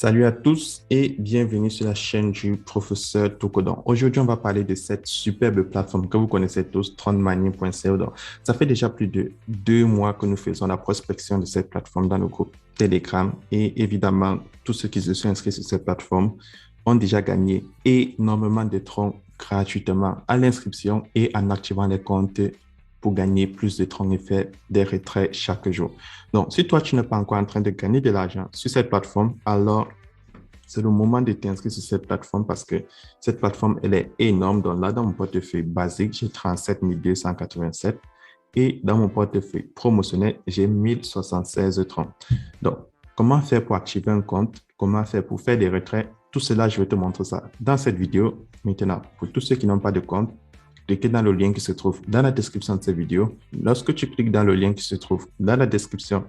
Salut à tous et bienvenue sur la chaîne du professeur Tokodon. Aujourd'hui, on va parler de cette superbe plateforme que vous connaissez tous, TronMani.co. Donc, ça fait déjà plus de 2 mois que nous faisons la prospection de cette plateforme dans le groupe Telegram. Et évidemment, tous ceux qui se sont inscrits sur cette plateforme ont déjà gagné énormément de troncs gratuitement à l'inscription et en activant les comptes pour gagner plus de troncs et faire des retraits chaque jour. Donc, si toi, tu n'es pas encore en train de gagner de l'argent sur cette plateforme, alors c'est le moment de t'inscrire sur cette plateforme parce que cette plateforme, elle est énorme. Donc là, dans mon portefeuille basique, j'ai 37 287 et dans mon portefeuille promotionnel, j'ai 1076 30. Donc, comment faire pour activer un compte? Comment faire pour faire des retraits? Tout cela, je vais te montrer ça dans cette vidéo. Maintenant, pour tous ceux qui n'ont pas de compte, cliquez dans le lien qui se trouve dans la description de cette vidéo. Lorsque tu cliques dans le lien qui se trouve dans la description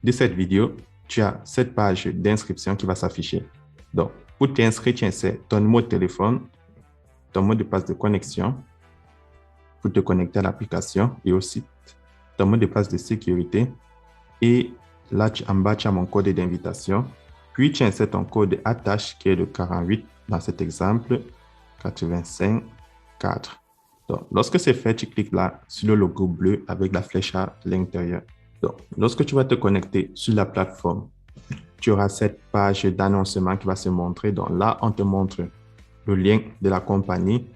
de cette vidéo, tu as cette page d'inscription qui va s'afficher. Donc, pour t'inscrire, tu insères ton numéro de téléphone, ton mot de passe de connexion pour te connecter à l'application et au site, ton mot de passe de sécurité. Et là, en bas, tu as mon code d'invitation. Puis, tu insères ton code attache qui est de 48 dans cet exemple, 85 4. Donc, lorsque c'est fait, tu cliques là sur le logo bleu avec la flèche à l'intérieur. Donc, lorsque tu vas te connecter sur la plateforme, tu auras cette page d'annoncement qui va se montrer. Donc là, on te montre le lien de la compagnie,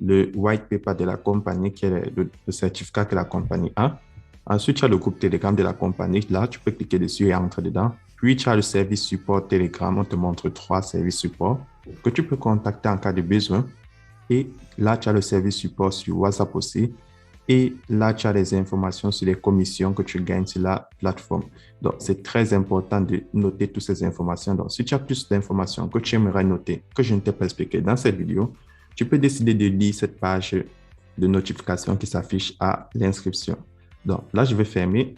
le white paper de la compagnie, qui est le certificat que la compagnie a. Ensuite, tu as le groupe Telegram de la compagnie. Là, tu peux cliquer dessus et entrer dedans. Puis, tu as le service support Telegram. On te montre 3 services support que tu peux contacter en cas de besoin. Et là, tu as le service support sur WhatsApp aussi. Et là, tu as les informations sur les commissions que tu gagnes sur la plateforme. Donc, c'est très important de noter toutes ces informations. Donc, si tu as plus d'informations que tu aimerais noter, que je ne t'ai pas expliqué dans cette vidéo, tu peux décider de lire cette page de notification qui s'affiche à l'inscription. Donc, là, je vais fermer.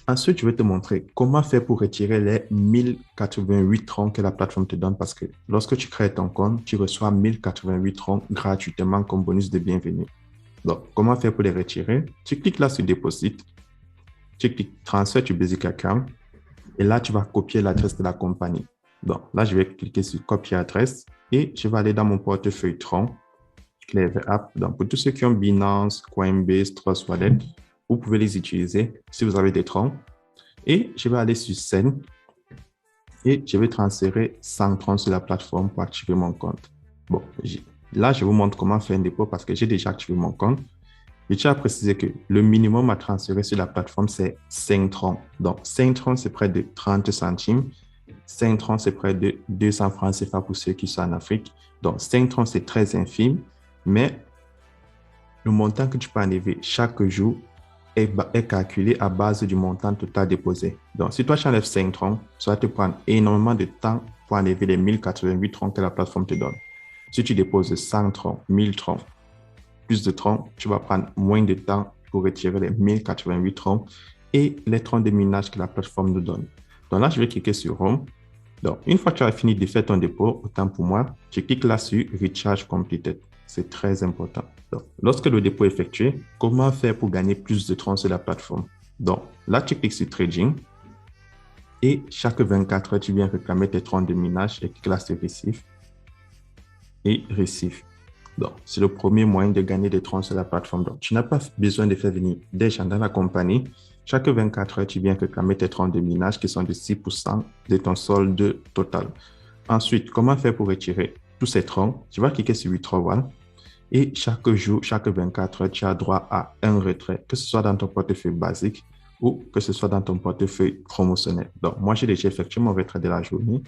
Ensuite, je vais te montrer comment faire pour retirer les 1088 troncs que la plateforme te donne parce que lorsque tu crées ton compte, tu reçois 1088 troncs gratuitement comme bonus de bienvenue. Donc, comment faire pour les retirer? Tu cliques là sur Deposit, tu cliques Transfert to Basic Account et là, tu vas copier l'adresse de la compagnie. Donc, là, je vais cliquer sur Copier adresse et je vais aller dans mon portefeuille Tron, Clever App. Donc, pour tous ceux qui ont Binance, Coinbase, Trust Wallet, vous pouvez les utiliser si vous avez des troncs. Et je vais aller sur Send et je vais transférer 100 troncs sur la plateforme pour activer mon compte. Bon, là, je vous montre comment faire un dépôt parce que j'ai déjà activé mon compte. Je tiens à préciser que le minimum à transférer sur la plateforme, c'est 5 troncs. Donc, 5 troncs, c'est près de 30 centimes. 5 troncs, c'est près de 200 francs CFA pour ceux qui sont en Afrique. Donc, 5 troncs, c'est très infime, mais le montant que tu peux enlever chaque jour est calculé à base du montant total déposé. Donc, si toi, tu enlèves 5 troncs, ça va te prendre énormément de temps pour enlever les 1088 troncs que la plateforme te donne. Si tu déposes 100 troncs, 1000 troncs, plus de troncs, tu vas prendre moins de temps pour retirer les 1088 troncs et les troncs de minage que la plateforme nous donne. Donc là, je vais cliquer sur Home. Donc, une fois que tu as fini de faire ton dépôt, autant pour moi, tu cliques là sur Recharge Completed. C'est très important. Donc, lorsque le dépôt est effectué, comment faire pour gagner plus de troncs sur la plateforme? Donc, là, tu cliques sur Trading et chaque 24 heures, tu viens réclamer tes troncs de minage et cliques là sur Receive et Receive. Donc, c'est le premier moyen de gagner des troncs sur la plateforme. Donc, tu n'as pas besoin de faire venir des gens dans la compagnie. Chaque 24 heures, tu viens réclamer tes troncs de minage qui sont de 6% de ton solde total. Ensuite, comment faire pour retirer tous ces troncs? Tu vas cliquer sur Withdrawal et chaque jour, chaque 24 heures, tu as droit à un retrait, que ce soit dans ton portefeuille basique ou que ce soit dans ton portefeuille promotionnel. Donc, moi, j'ai déjà effectué mon retrait de la journée.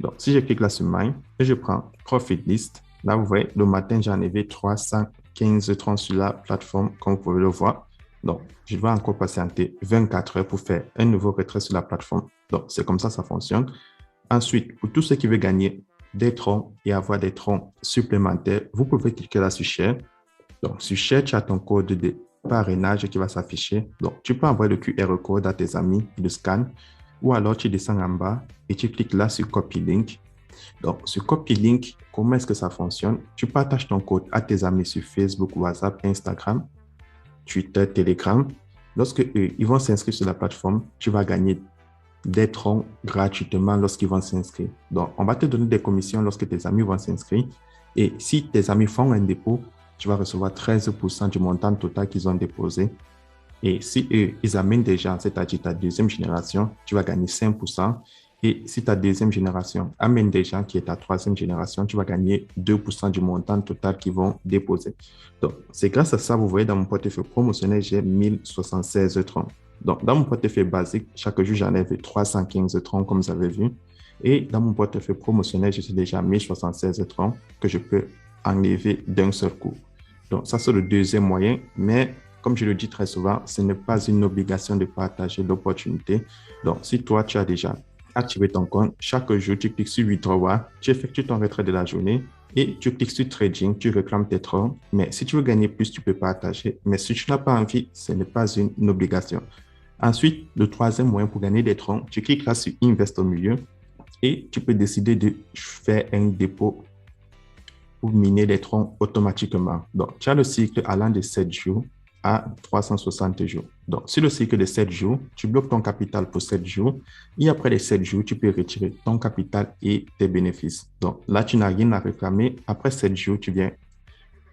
Donc, si je clique là sur Mine et je prends Profit List, là, vous voyez, le matin, j'ai enlevé 315 troncs sur la plateforme, comme vous pouvez le voir. Donc, je vais encore patienter 24 heures pour faire un nouveau retrait sur la plateforme. Donc, c'est comme ça fonctionne. Ensuite, pour tous ceux qui veulent gagner des troncs et avoir des troncs supplémentaires, vous pouvez cliquer là sur Share. Donc, sur Share, tu as ton code de parrainage qui va s'afficher. Donc, tu peux envoyer le QR code à tes amis, ils le scannent. Ou alors, tu descends en bas et tu cliques là sur Copy Link. Donc, ce Copy Link, comment est-ce que ça fonctionne? Tu partages ton code à tes amis sur Facebook, WhatsApp, Instagram, Twitter, Telegram. Lorsque ils vont s'inscrire sur la plateforme, tu vas gagner des troncs gratuitement lorsqu'ils vont s'inscrire. Donc, on va te donner des commissions lorsque tes amis vont s'inscrire. Et si tes amis font un dépôt, tu vas recevoir 13% du montant total qu'ils ont déposé. Et si eux, ils amènent des gens, c'est-à-dire ta deuxième génération, tu vas gagner 5%. Et si ta deuxième génération amène des gens qui est ta troisième génération, tu vas gagner 2% du montant total qu'ils vont déposer. Donc, c'est grâce à ça, vous voyez, dans mon portefeuille promotionnel, j'ai 1076 troncs. Donc, dans mon portefeuille basique, chaque jour, j'enlève 315 troncs, comme vous avez vu. Et dans mon portefeuille promotionnel, je suis déjà à 1076 troncs que je peux enlever d'un seul coup. Donc, ça, c'est le deuxième moyen, mais comme je le dis très souvent, ce n'est pas une obligation de partager l'opportunité. Donc, si toi, tu as déjà activé ton compte, chaque jour, tu cliques sur Withdraw, tu effectues ton retrait de la journée et tu cliques sur Trading, tu réclames tes troncs. Mais si tu veux gagner plus, tu peux partager. Mais si tu n'as pas envie, ce n'est pas une obligation. Ensuite, le troisième moyen pour gagner des troncs, tu cliques là sur Invest au milieu et tu peux décider de faire un dépôt pour miner les troncs automatiquement. Donc, tu as le cycle allant de 7 jours à 360 jours. Donc, sur le cycle de 7 jours, tu bloques ton capital pour 7 jours et après les 7 jours, tu peux retirer ton capital et tes bénéfices. Donc, là, tu n'as rien à réclamer. Après 7 jours, tu viens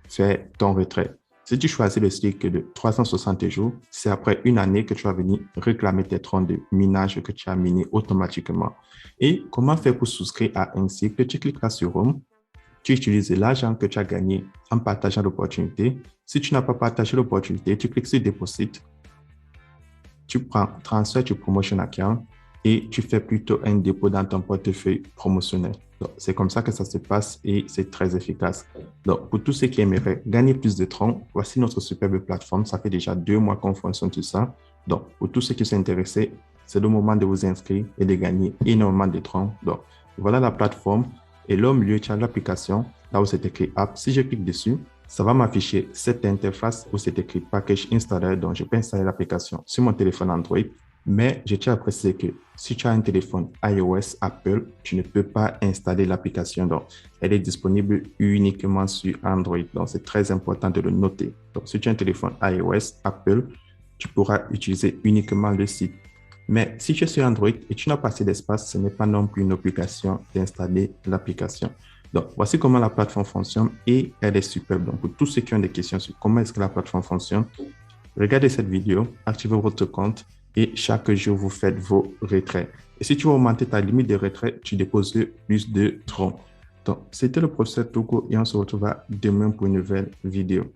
faire ton retrait. Si tu choisis le cycle de 360 jours, c'est après une année que tu vas venir réclamer tes troncs de minage que tu as minés automatiquement. Et comment faire pour souscrire à un cycle? Tu cliques là sur Home. Tu utilises l'argent que tu as gagné en partageant l'opportunité. Si tu n'as pas partagé l'opportunité, tu cliques sur Deposit, tu prends Transfer to Promotion Account et tu fais plutôt un dépôt dans ton portefeuille promotionnel. C'est comme ça que ça se passe et c'est très efficace. Donc, pour tous ceux qui aimeraient gagner plus de troncs, voici notre superbe plateforme. Ça fait déjà 2 mois qu'on fonctionne sur ça. Donc, pour tous ceux qui sont intéressés, c'est le moment de vous inscrire et de gagner énormément de troncs. Donc, voilà la plateforme. Et là, au milieu, tu as l'application, là où c'est écrit App. Si je clique dessus, ça va m'afficher cette interface où c'est écrit Package Installer. Donc, je peux installer l'application sur mon téléphone Android. Mais je tiens à préciser que si tu as un téléphone iOS, Apple, tu ne peux pas installer l'application. Donc, elle est disponible uniquement sur Android. Donc, c'est très important de le noter. Donc, si tu as un téléphone iOS, Apple, tu pourras utiliser uniquement le site. Mais si tu es sur Android et tu n'as pas assez d'espace, ce n'est pas non plus une obligation d'installer l'application. Donc, voici comment la plateforme fonctionne et elle est superbe. Donc, pour tous ceux qui ont des questions sur comment est-ce que la plateforme fonctionne, regardez cette vidéo, activez votre compte et chaque jour, vous faites vos retraits. Et si tu veux augmenter ta limite de retrait, tu déposes plus de troncs. Donc, c'était le professeur Togo et on se retrouvera demain pour une nouvelle vidéo.